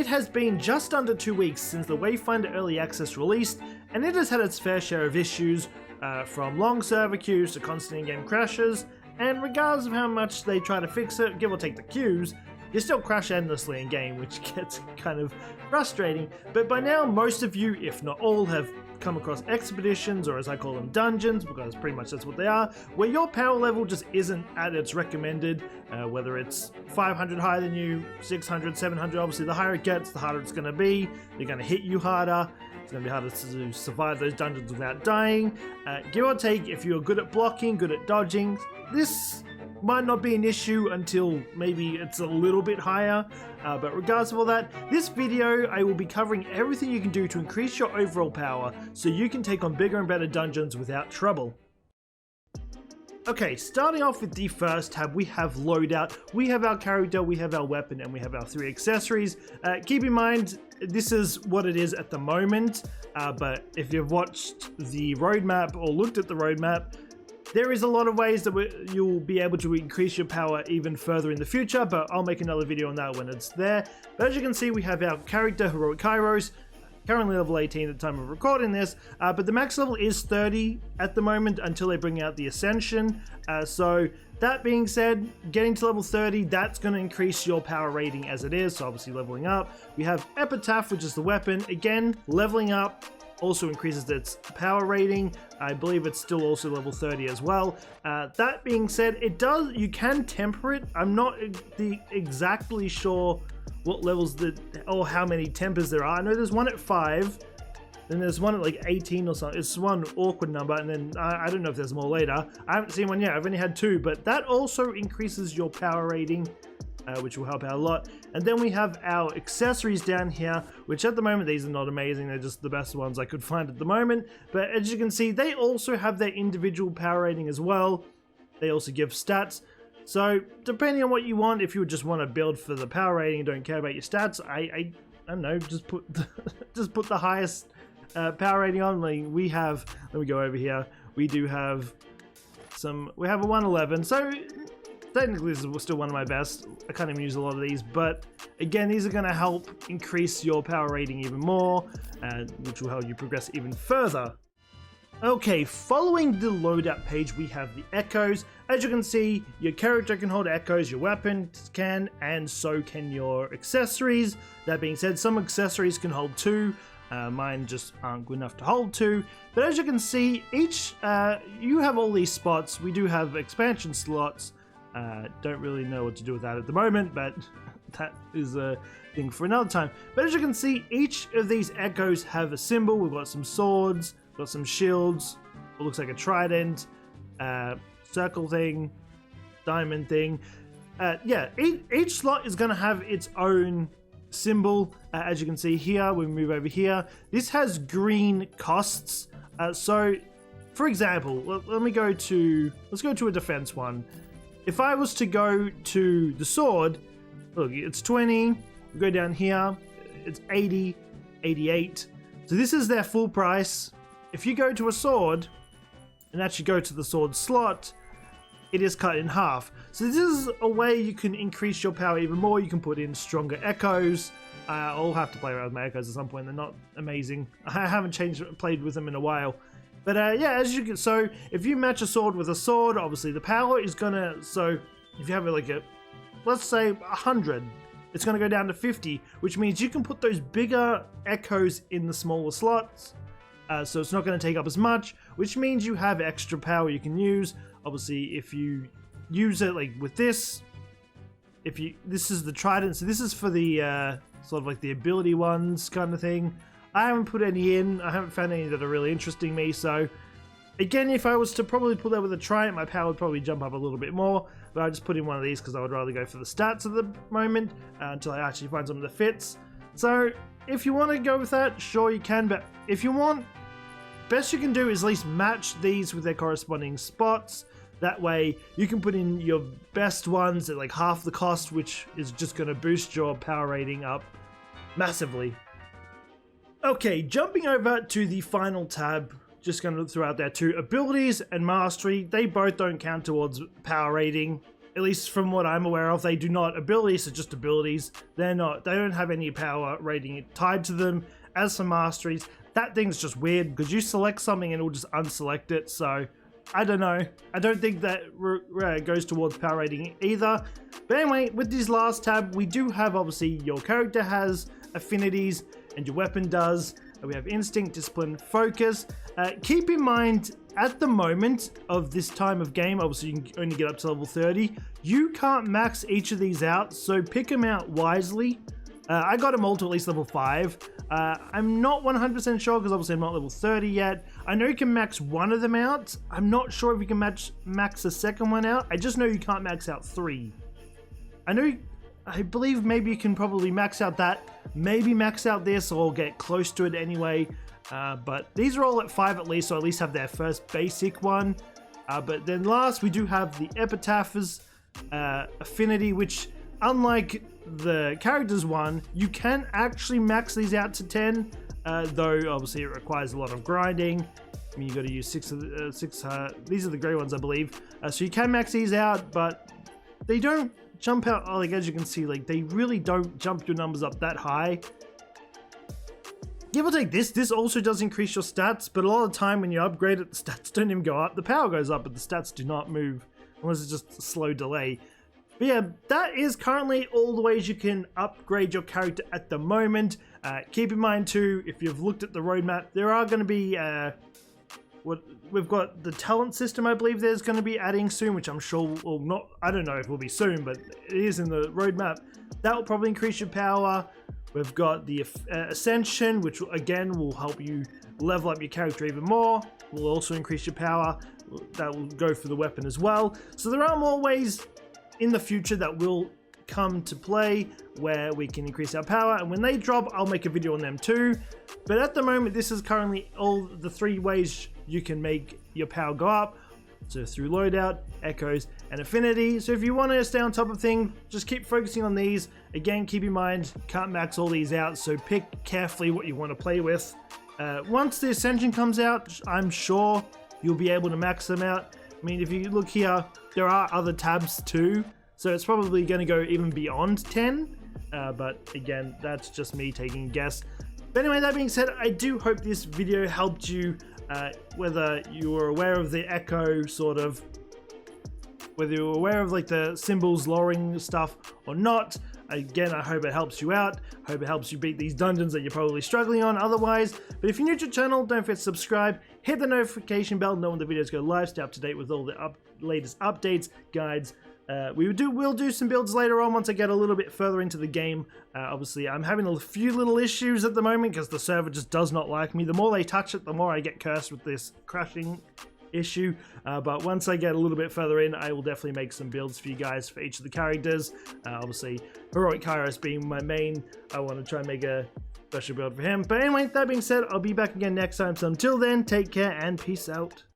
It has been just under 2 weeks since the Wayfinder Early Access released, and it has had its fair share of issues, from long server queues to constant in-game crashes, and regardless of how much they try to fix it, give or take the queues, you still crash endlessly in-game, which gets kind of frustrating. But by now, most of you, if not all, have come across expeditions, or as I call them, dungeons, because pretty much that's what they are, where your power level just isn't at its recommended, whether it's 500 higher than you, 600, 700, obviously the higher it gets, the harder it's going to be, they're going to hit you harder, it's going to be harder to survive those dungeons without dying. Give or take, if you're good at blocking, good at dodging, this might not be an issue until maybe it's a little bit higher, but regardless of all that, this video I will be covering everything you can do to increase your overall power so you can take on bigger and better dungeons without trouble. Okay, starting off with the first tab, we have Loadout. We have our character, we have our weapon, and we have our 3 accessories. Keep in mind, this is what it is at the moment, but if you've watched the roadmap or looked at the roadmap, there is a lot of ways that you'll be able to increase your power even further in the future, but I'll make another video on that when it's there. But as you can see, we have our character, Heroic Kairos, currently level 18 at the time of recording this, but the max level is 30 at the moment until they bring out the Ascension. So that being said, getting to level 30, that's going to increase your power rating as it is, so obviously leveling up. We have Epitaph, which is the weapon. Again, leveling up also increases its power rating. I believe it's still also level 30 as well. That being said, you can temper it. I'm not exactly sure what levels or how many tempers there are. I know there's one at 5, then there's one at like 18 or something. It's one awkward number, and then I don't know if there's more later. I haven't seen one yet. I've only had 2, but that also increases your power rating, which will help out a lot. And then we have our accessories down here, which at the moment, these are not amazing, they're just the best ones I could find at the moment, but as you can see, they also have their individual power rating as well. They also give stats, so depending on what you want, if you just want to build for the power rating and don't care about your stats, I don't know, just put the highest power rating on. Like we have, let me go over here, we have a 111, so technically this is still one of my best. I can't even use a lot of these, but again, these are going to help increase your power rating even more, which will help you progress even further. Okay, following the loadout page, we have the echoes. As you can see, your character can hold echoes, your weapon can, and so can your accessories. That being said, some accessories can hold 2. Mine just aren't good enough to hold 2. But as you can see, you have all these spots. We do have expansion slots. Don't really know what to do with that at the moment, but that is a thing for another time. But as you can see, each of these echoes have a symbol. We've got some swords, got some shields, it looks like a trident, circle thing, diamond thing. Yeah, each slot is going to have its own symbol. As you can see here, we move over here. This has green costs. So, for example, let's go to a defense one. If I was to go to the sword, look, it's 20, we go down here, it's 80, 88. So this is their full price. If you go to a sword, and actually go to the sword slot, it is cut in half. So this is a way you can increase your power even more. You can put in stronger echoes. I'll have to play around with my echoes at some point. They're not amazing. I haven't played with them in a while. But yeah, as you can, so if you match a sword with a sword, obviously the power is gonna, so if you have like let's say 100, it's gonna go down to 50, which means you can put those bigger echoes in the smaller slots. So it's not gonna take up as much, which means you have extra power you can use. Obviously, if you use it like with this, this is the trident, so this is for the sort of like the ability ones kind of thing. I haven't put any in. I haven't found any that are really interesting me. So again, if I was to probably put that with a trident, my power would probably jump up a little bit more. But I just put in one of these because I would rather go for the stats at the moment until I actually find something that fits. So if you want to go with that, sure you can. But if you want, best you can do is at least match these with their corresponding spots. That way you can put in your best ones at like half the cost, which is just going to boost your power rating up massively. Okay, jumping over to the final tab, just going to throw out there too. Abilities and mastery, they both don't count towards power rating. at least from what I'm aware of, they do not, abilities are just abilities. They don't have any power rating tied to them. As for masteries, that thing's just weird because you select something and it'll just unselect it. So I don't know. I don't think that goes towards power rating either. But anyway, with this last tab, we do have obviously your character has affinities and your weapon does. We have instinct, discipline, focus. Keep in mind, at the moment of this time of game, obviously you can only get up to level 30. You can't max each of these out, so pick them out wisely. I got them all to at least level 5. I'm not 100% sure because obviously I'm not level 30 yet. I know you can max one of them out. I'm not sure if you can max the second one out. I just know you can't max out 3. I believe maybe you can probably max out that, maybe max out this or get close to it anyway. But these are all at 5 at least, so at least have their first basic one. But then last, we do have the Epitaph's affinity, which unlike the characters one, you can actually max these out to 10, though obviously it requires a lot of grinding. I mean, you got to use 6 these are the grey ones, I believe. So you can max these out, but they don't jump out, like as you can see, like they really don't jump your numbers up that high. Give or take this also does increase your stats, but a lot of the time when you upgrade it, the stats don't even go up. The power goes up, but the stats do not move, unless it's just a slow delay. But yeah, that is currently all the ways you can upgrade your character at the moment. Keep in mind too, if you've looked at the roadmap, there are going to be we've got the talent system, I believe there's going to be adding soon, which I'm sure will not, I don't know if it will be soon, but it is in the roadmap. That will probably increase your power. We've got the Ascension, which again will help you level up your character even more. Will also increase your power. That will go for the weapon as well. So there are more ways in the future that will come to play where we can increase our power, and when they drop, I'll make a video on them too. But at the moment, this is currently all the 3 ways you can make your power go up. So through loadout, echoes, and affinity. So if you want to stay on top of things, just keep focusing on these. Again, keep in mind, can't max all these out, so pick carefully what you want to play with. Once the Ascension comes out, I'm sure you'll be able to max them out. I mean, if you look here, there are other tabs too, so it's probably going to go even beyond 10. But again, that's just me taking a guess. But anyway, that being said, I do hope this video helped you, whether you were aware of the echo sort of, whether you were aware of like the symbols lowering stuff or not. Again, I hope it helps you out. Hope it helps you beat these dungeons that you're probably struggling on otherwise. But if you're new to the channel, don't forget to subscribe, hit the notification bell, know when the videos go live, stay up to date with all the latest updates, guides. We'll do some builds later on once I get a little bit further into the game. Obviously, I'm having a few little issues at the moment because the server just does not like me. The more they touch it, the more I get cursed with this crashing issue. But once I get a little bit further in, I will definitely make some builds for you guys for each of the characters. Obviously, Heroic Kairos being my main, I want to try and make a special build for him. But anyway, that being said, I'll be back again next time. So until then, take care and peace out.